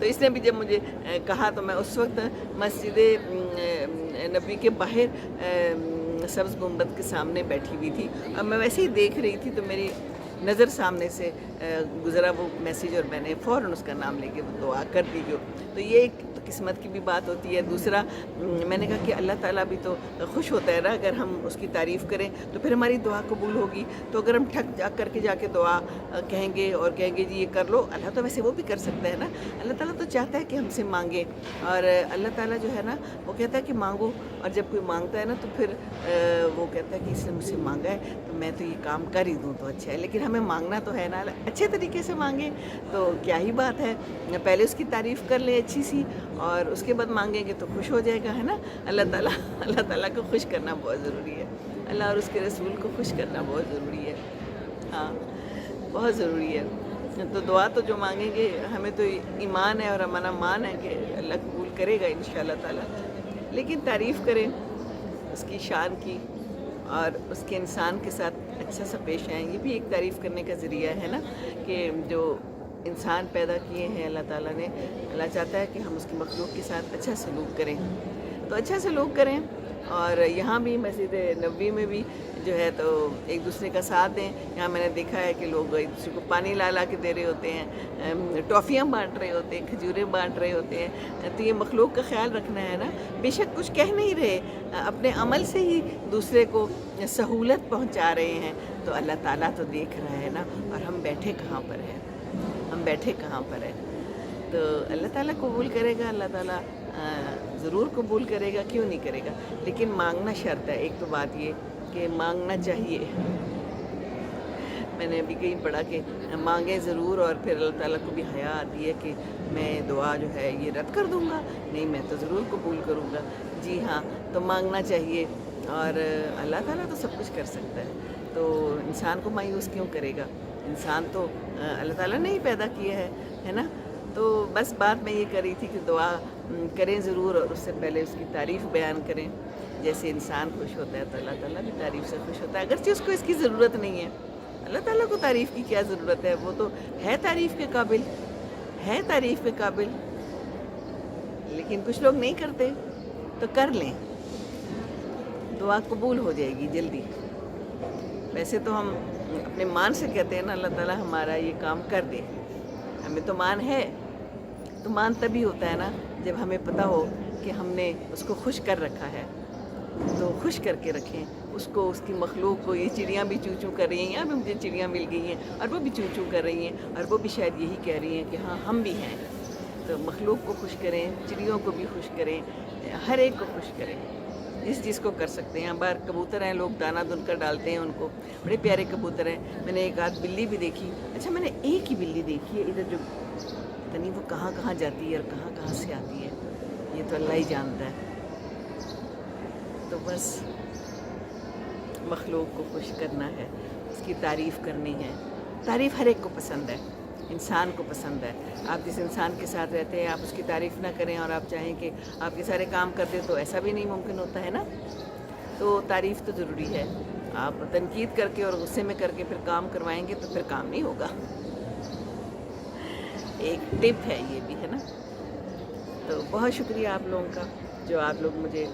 تو اس نے بھی جب مجھے کہا تو میں اس وقت مسجد نبی کے باہر سبز گنبد کے سامنے بیٹھی ہوئی تھی اور میں ویسے ہی دیکھ رہی تھی تو میری نظر سامنے سے گزرا وہ میسیج اور میں نے فوراً اس کا نام لے کے وہ دعا کر دی تو یہ ایک تو قسمت کی بھی بات ہوتی ہے. دوسرا میں نے کہا کہ اللہ تعالیٰ بھی تو خوش ہوتا ہے نا اگر ہم اس کی تعریف کریں تو پھر ہماری دعا قبول ہوگی. تو اگر ہم ٹھک جا کے دعا کہیں گے اور کہیں گے جی یہ کر لو, اللہ تو ویسے وہ بھی کر سکتا ہے نا. اللہ تعالیٰ تو چاہتا ہے کہ ہم سے مانگیں اور اللہ تعالیٰ جو ہے نا وہ کہتا ہے کہ مانگو, اور جب کوئی مانگتا ہے نا تو پھر وہ کہتا ہے کہ اس نے مجھ سے مانگا ہے تو میں تو یہ کام کر ہی دوں تو اچھا ہے. لیکن ہمیں مانگنا تو ہے نا, اچھے طریقے سے مانگیں تو کیا ہی بات ہے. پہلے اس کی تعریف کر لیں اچھی سی اور اس کے بعد مانگیں گے تو خوش ہو جائے گا, ہے نا. اللہ تعالیٰ کو خوش کرنا بہت ضروری ہے, اللہ اور اس کے رسول کو خوش کرنا بہت ضروری ہے. ہاں بہت ضروری ہے. تو دعا تو جو مانگیں گے ہمیں تو ایمان ہے اور ہمارا مان ہے کہ اللہ قبول کرے گا انشاءاللہ تعالیٰ. لیکن تعریف کریں اس کی شان کی اور اس کے انسان کے ساتھ اچھا سا پیش آئیں, یہ بھی ایک تعریف کرنے کا ذریعہ ہے نا. کہ جو انسان پیدا کیے ہیں اللہ تعالیٰ نے, اللہ چاہتا ہے کہ ہم اس کی مخلوق کے ساتھ اچھا سلوک کریں تو اچھا سلوک کریں. اور یہاں بھی مسجد نبوی میں بھی جو ہے تو ایک دوسرے کا ساتھ دیں. یہاں میں نے دیکھا ہے کہ لوگ ایک دوسرے کو پانی لا کے دے رہے ہوتے ہیں, ٹافیاں بانٹ رہے ہوتے ہیں, کھجوریں بانٹ رہے ہوتے ہیں. تو یہ مخلوق کا خیال رکھنا ہے نا. بے شک کچھ کہہ نہیں رہے, اپنے عمل سے ہی دوسرے کو سہولت پہنچا رہے ہیں. تو اللہ تعالیٰ تو دیکھ رہا ہے نا, اور ہم بیٹھے کہاں پر ہیں, ہم بیٹھے کہاں پر ہیں. تو اللہ تعالیٰ قبول کرے گا, اللہ تعالیٰ ضرور قبول کرے گا, کیوں نہیں کرے گا. لیکن مانگنا شرط ہے. ایک تو بات یہ کہ مانگنا چاہیے. میں نے ابھی کہیں پڑھا کہ مانگیں ضرور اور پھر اللہ تعالیٰ کو بھی حیا آتی ہے کہ میں دعا جو ہے یہ رد کر دوں گا, نہیں میں تو ضرور قبول کروں گا. جی ہاں, تو مانگنا چاہیے اور اللہ تعالیٰ تو سب کچھ کر سکتا ہے. تو انسان کو مایوس کیوں کرے گا, انسان تو اللہ تعالیٰ نے ہی پیدا کیا ہے نا. تو بس بات میں یہ کر رہی تھی کہ دعا کریں ضرور اور اس سے پہلے اس کی تعریف بیان کریں. جیسے انسان خوش ہوتا ہے تو اللہ تعالیٰ بھی تعریف سے خوش ہوتا ہے, اگرچہ اس کو اس کی ضرورت نہیں ہے. اللہ تعالیٰ کو تعریف کی کیا ضرورت ہے, وہ تو ہے تعریف کے قابل, ہے تعریف کے قابل. لیکن کچھ لوگ نہیں کرتے, تو کر لیں, دعا قبول ہو جائے گی جلدی. ویسے تو ہم اپنے مان سے کہتے ہیں نا اللہ تعالیٰ ہمارا یہ کام کر دے. ہمیں تو مان ہے, تو مان تبھی ہوتا ہے نا جب ہمیں پتہ ہو کہ ہم نے اس کو خوش کر رکھا ہے. تو خوش کر کے رکھیں اس کو, اس کی مخلوق کو. یہ چڑیاں بھی چوں چوں کر رہی ہیں, یہاں بھی مجھے چڑیاں مل گئی ہیں اور وہ بھی چوں چوں کر رہی ہیں, اور وہ بھی شاید یہی کہہ رہی ہیں کہ ہاں ہم بھی ہیں. تو مخلوق کو خوش کریں, چڑیوں کو بھی خوش کریں, ہر ایک کو خوش کریں جس چیز کو کر سکتے ہیں. باہر کبوتر ہیں, لوگ دانہ دن کر ڈالتے ہیں ان کو, بڑے پیارے کبوتر ہیں. میں نے ایک آدھ بلی بھی دیکھی. اچھا میں نے ایک ہی بلی دیکھی ہے ادھر, جو پتہ نہیں وہ کہاں کہاں جاتی ہے اور کہاں کہاں سے آتی ہے, یہ تو اللہ ہی جانتا ہے. تو بس مخلوق کو خوش کرنا ہے, اس کی تعریف کرنی ہے. تعریف ہر ایک کو پسند ہے, انسان کو پسند ہے. آپ جس انسان کے ساتھ رہتے ہیں آپ اس کی تعریف نہ کریں اور آپ چاہیں کہ آپ کے سارے کام کر دیں, تو ایسا بھی نہیں ممکن ہوتا ہے نا. تو تعریف تو ضروری ہے. آپ تنقید کر کے اور غصے میں کر کے پھر کام کروائیں گے تو پھر کام نہیں ہوگا. ایک ٹپ ہے یہ بھی, ہے نا. تو بہت شکریہ آپ لوگوں کا جو آپ لوگ مجھے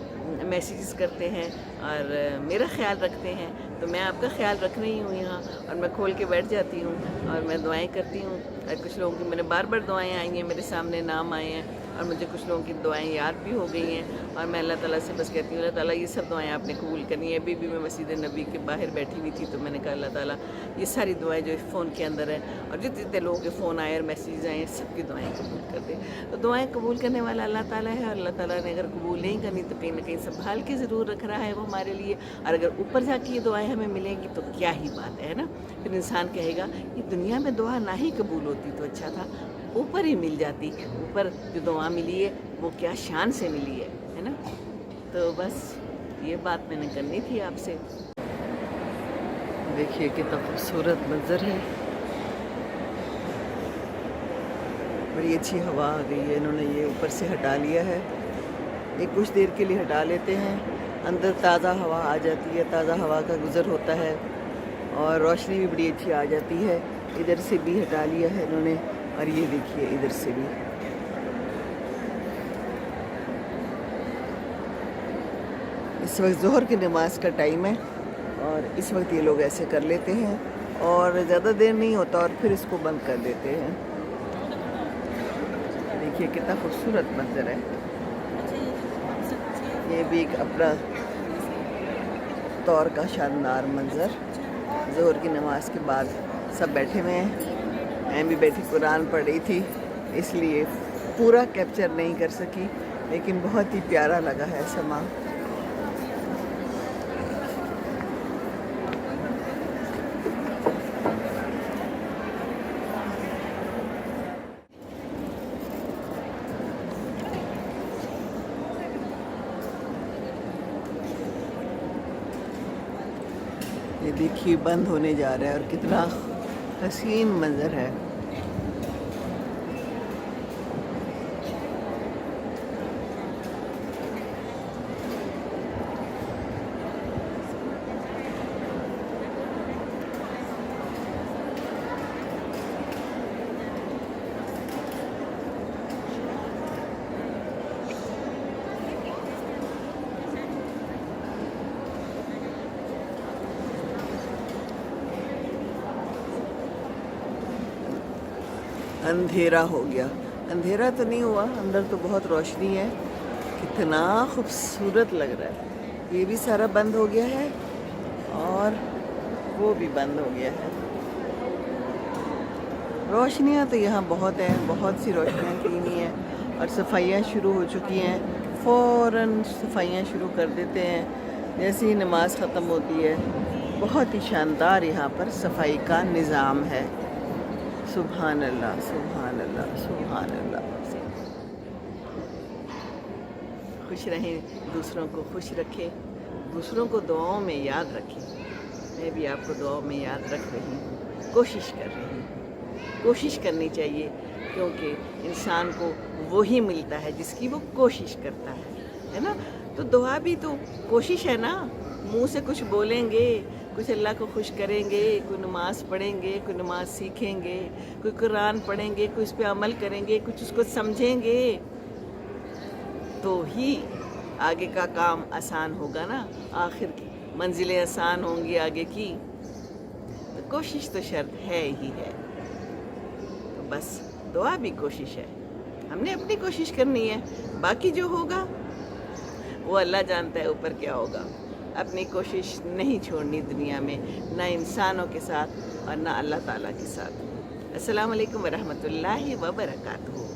میسیجز کرتے ہیں اور میرا خیال رکھتے ہیں. تو میں آپ کا خیال رکھ رہی ہوں یہاں, اور میں کھول کے بیٹھ جاتی ہوں اور میں دعائیں کرتی ہوں. اور کچھ لوگوں کی میں نے بار بار دعائیں آئی ہیں, میرے سامنے نام آئے ہیں, اور مجھے کچھ لوگوں کی دعائیں یاد بھی ہو گئی ہیں. اور میں اللہ تعالیٰ سے بس کہتی ہوں اللہ تعالیٰ یہ سب دعائیں آپ نے قبول کرنی ہے. ابھی بھی میں مسجد نبی کے باہر بیٹھی ہوئی تھی تو میں نے کہا اللہ تعالیٰ یہ ساری دعائیں جو فون کے اندر ہیں اور جتنے لوگوں کے فون آئے اور میسیج آئے ہیں سب کی دعائیں قبول کر دے. تو دعائیں قبول کرنے والا اللہ تعالیٰ ہے, اور اللہ تعالیٰ نے اگر قبول نہیں کرنی تو کہیں نہ کہیں سنبھال کے ضرور رکھ رہا ہے وہ ہمارے لیے. اور اگر اوپر جا کے یہ دعائیں ہمیں ملیں گی تو کیا ہی بات ہے نا. پھر انسان کہے گا یہ دنیا میں دعا نہ ہی قبول ہوتی تو اچھا تھا, اوپر ہی مل جاتی. اوپر جو دعا ملی ہے وہ کیا شان سے ملی ہے نا. تو بس یہ بات میں نے کرنی تھی آپ سے. دیکھیے کتنا خوبصورت منظر ہے, بڑی اچھی ہوا آ گئی ہے. انہوں نے یہ اوپر سے ہٹا لیا ہے, یہ کچھ دیر کے لیے ہٹا لیتے ہیں, اندر تازہ ہوا آ جاتی ہے, تازہ ہوا کا گزر ہوتا ہے اور روشنی بھی بڑی اچھی آ جاتی ہے. ادھر سے بھی ہٹا لیا ہے انہوں نے, اور یہ دیکھیے ادھر سے بھی اس وقت ظہر کی نماز کا ٹائم ہے اور اس وقت یہ لوگ ایسے کر لیتے ہیں اور زیادہ دیر نہیں ہوتا اور پھر اس کو بند کر دیتے ہیں. دیکھیے کتنا خوبصورت منظر ہے. یہ بھی ایک اپنا طور کا شاندار منظر. ظہر کی نماز کے بعد سب بیٹھے ہوئے ہیں. میں بھی بیٹھی قرآن پڑھ رہی تھی اس لیے پورا کیپچر نہیں کر سکی لیکن بہت ہی پیارا لگا ہے سما. یہ دیکھیے بند ہونے جا رہا ہے اور کتنا حسین منظر ہے. اندھیرا ہو گیا. اندھیرا تو نہیں ہوا, اندر تو بہت روشنی ہے. کتنا خوبصورت لگ رہا ہے. یہ بھی سارا بند ہو گیا ہے اور وہ بھی بند ہو گیا ہے. روشنیاں تو یہاں بہت ہیں, بہت سی روشنیاں کی ہوئی ہیں اور صفائیاں شروع ہو چکی ہیں. فوراً صفائیاں شروع کر دیتے ہیں جیسے ہی نماز ختم ہوتی ہے. بہت ہی شاندار یہاں پر صفائی کا نظام ہے. سبحان اللہ, سبحان اللہ, سبحان اللہ. خوش رہیں, دوسروں کو خوش رکھیں, دوسروں کو دعاؤں میں یاد رکھیں. میں بھی آپ کو دعاؤں میں یاد رکھ رہی ہوں, کوشش کر رہی ہوں. کوشش کرنی چاہیے کیونکہ انسان کو وہی ملتا ہے جس کی وہ کوشش کرتا ہے نا. تو دعا بھی تو کوشش ہے نا. منہ سے کچھ بولیں گے, کچھ اللہ کو خوش کریں گے, کوئی نماز پڑھیں گے, کوئی نماز سیکھیں گے, کوئی قرآن پڑھیں گے, کوئی اس پہ عمل کریں گے, کچھ اس کو سمجھیں گے تو ہی آگے کا کام آسان ہوگا نا. آخر کی منزلیں آسان ہوں گی آگے کی. تو کوشش تو شرط ہے ہی ہے. تو بس دعا بھی کوشش ہے. ہم نے اپنی کوشش کرنی ہے, باقی جو ہوگا وہ اللہ جانتا ہے اوپر کیا ہوگا. اپنی کوشش نہیں چھوڑنی دنیا میں, نہ انسانوں کے ساتھ اور نہ اللہ تعالیٰ کے ساتھ. السلام علیکم ورحمۃ اللہ وبرکاتہ.